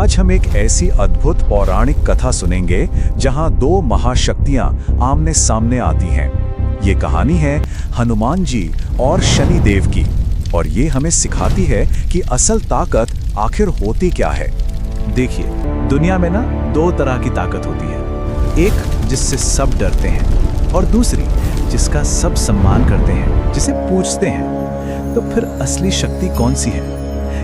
आज हम एक ऐसी अद्भुत पौराणिक कथा सुनेंगे जहां दो महाशक्तियां आमने सामने आती हैं। ये कहानी है हनुमान जी और शनि देव की, और ये हमें सिखाती है कि असल ताकत आखिर होती क्या है। देखिए, दुनिया में ना दो तरह की ताकत होती है, एक जिससे सब डरते हैं और दूसरी जिसका सब सम्मान करते हैं, जिसे पूजते हैं। तो फिर असली शक्ति कौन सी है?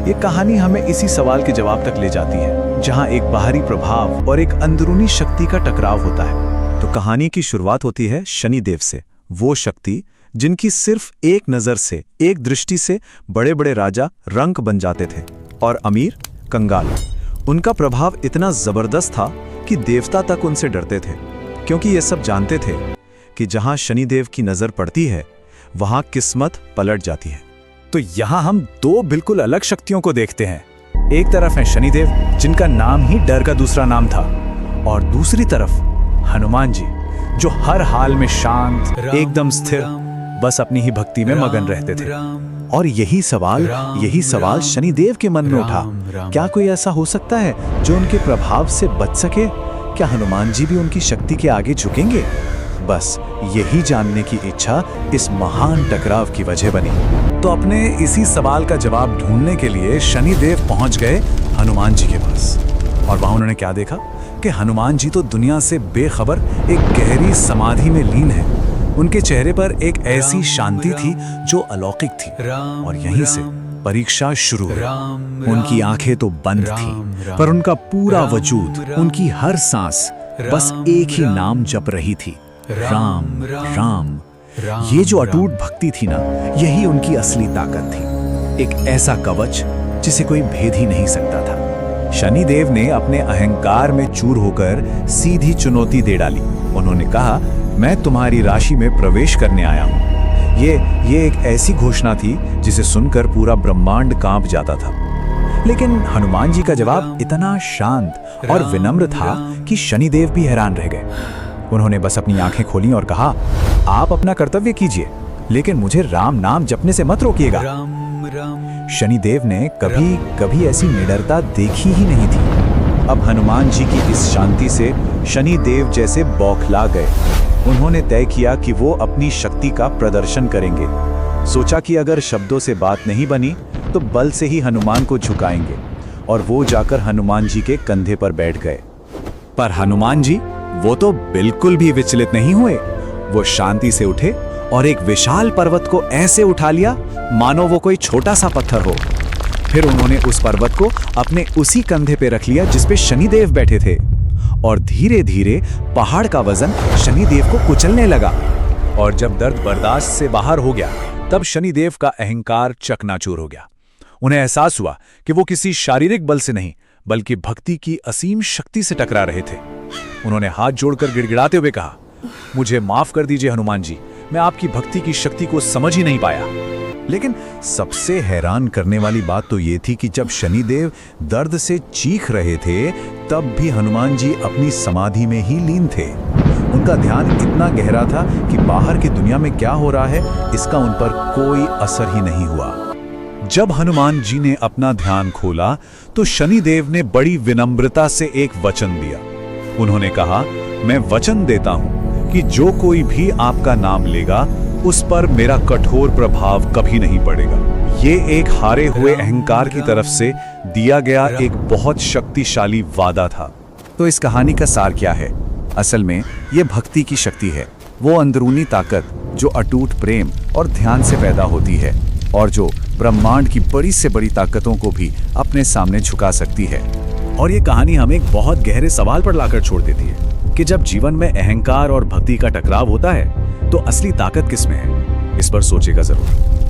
ये कहानी हमें इसी सवाल के जवाब तक ले जाती है, जहां एक बाहरी प्रभाव और एक अंदरूनी शक्ति का टकराव होता है। तो कहानी की शुरुआत होती है शनि देव से, वो शक्ति जिनकी सिर्फ एक नजर से, एक दृष्टि से बड़े बड़े राजा रंक बन जाते थे और अमीर कंगाल। उनका प्रभाव इतना जबरदस्त था कि देवता तक उनसे डरते थे, क्योंकि ये सब जानते थे कि जहां शनिदेव की नजर पड़ती है वहां किस्मत पलट जाती है। तो यहाँ हम दो बिल्कुल अलग शक्तियों को देखते हैं। एक तरफ है शनिदेव, जिनका नाम ही डर का दूसरा नाम था, और दूसरी तरफ हनुमान जी, जो हर हाल में शांत, एकदम स्थिर, बस अपनी ही भक्ति में मगन रहते थे। और यही सवाल शनिदेव के मन में उठा, क्या कोई ऐसा हो सकता है जो उनके प्रभाव से बच सके? क्या हनुमान जी भी उनकी शक्ति के आगे झुकेंगे? बस यही जानने की इच्छा इस महान टकराव की वजह बनी। तो अपने इसी सवाल का जवाब ढूंढने के लिए शनिदेव पहुंच गए हनुमान जी के पास, और वहां उन्होंने क्या देखा कि हनुमान जी तो दुनिया से बेखबर एक गहरी समाधि में लीन है। उनके चेहरे पर एक ऐसी शांति थी जो अलौकिक थी, और यहीं से परीक्षा शुरू हुई। उनकी आंखें तो बंद थी, पर उनका पूरा वजूद, उनकी हर सांस बस एक ही नाम जप रही थी, राम राम। ये जो अटूट भक्ति थी ना, यही उनकी असली ताकत थी, एक ऐसा कवच जिसे कोई भेद ही नहीं सकता था। शनिदेव ने अपने अहंकार में चूर होकर सीधी चुनौती दे डाली। उन्होंने कहा, मैं तुम्हारी राशि में प्रवेश करने आया हूं। ये एक ऐसी घोषणा थी जिसे सुनकर पूरा ब्रह्मांड कांप जाता था। लेकिन हनुमान जी का जवाब इतना शांत और विनम्र था कि शनिदेव भी हैरान रह गए। उन्होंने बस अपनी आंखें खोली और कहा, आप अपना कर्तव्य कीजिए, लेकिन मुझे राम नाम जपने से मत रोकिएगा। शनिदेव ने कभी ऐसी निडरता देखी ही नहीं थी। अब हनुमान जी की इस शांति से शनिदेव जैसे बौखला गए। उन्होंने तय किया कि वो अपनी शक्ति का प्रदर्शन करेंगे। सोचा कि अगर शब्दों से बात नहीं बनी तो बल से ही हनुमान को झुकाएंगे, और वो जाकर हनुमान जी के कंधे पर बैठ गए। पर हनुमान जी वो तो बिल्कुल भी विचलित नहीं हुए। वो शांति से उठे और एक विशाल पर्वत को ऐसे उठा लिया मानो वो कोई छोटा सा पत्थर हो। फिर उन्होंने उस पर्वत को अपने उसी कंधे पे रख लिया जिस पे शनिदेव बैठे थे, और धीरे धीरे पहाड़ का वजन शनिदेव को कुचलने लगा। और जब दर्द बर्दाश्त से बाहर हो गया, तब शनिदेव का अहंकार चकनाचूर हो गया। उन्हें एहसास हुआ कि वो किसी शारीरिक बल से नहीं, बल्कि भक्ति की असीम शक्ति से टकरा रहे थे। उन्होंने हाथ जोड़कर गिड़गिड़ाते हुए कहा, मुझे माफ कर दीजिए हनुमान जी, मैं आपकी भक्ति की शक्ति को समझ ही नहीं पाया। लेकिन सबसे हैरान करने वाली बात तो ये थी कि जब शनिदेव दर्द से चीख रहे थे, तब भी हनुमान जी अपनी समाधि में ही लीन थे। उनका ध्यान इतना गहरा था कि बाहर की दुनिया में क्या हो रहा है इसका उन पर कोई असर ही नहीं हुआ। जब हनुमान जी ने अपना ध्यान खोला तो शनिदेव ने बड़ी विनम्रता से एक वचन दिया। उन्होंने कहा, मैं वचन देता हूं कि जो कोई भी आपका नाम लेगा उस पर मेरा कठोर प्रभाव कभी नहीं पड़ेगा। ये एक हारे हुए अहंकार की तरफ से दिया गया एक बहुत शक्तिशाली वादा था। तो इस कहानी का सार क्या है? असल में ये भक्ति की शक्ति है, वो अंदरूनी ताकत जो अटूट प्रेम और ध्यान से पैदा होती है, और जो ब्रह्मांड की बड़ी से बड़ी ताकतों को भी अपने सामने झुका सकती है। और ये कहानी हमें एक बहुत गहरे सवाल पर लाकर छोड़ देती है कि जब जीवन में अहंकार और भक्ति का टकराव होता है तो असली ताकत किसमें है? इस पर सोचेगा जरूर।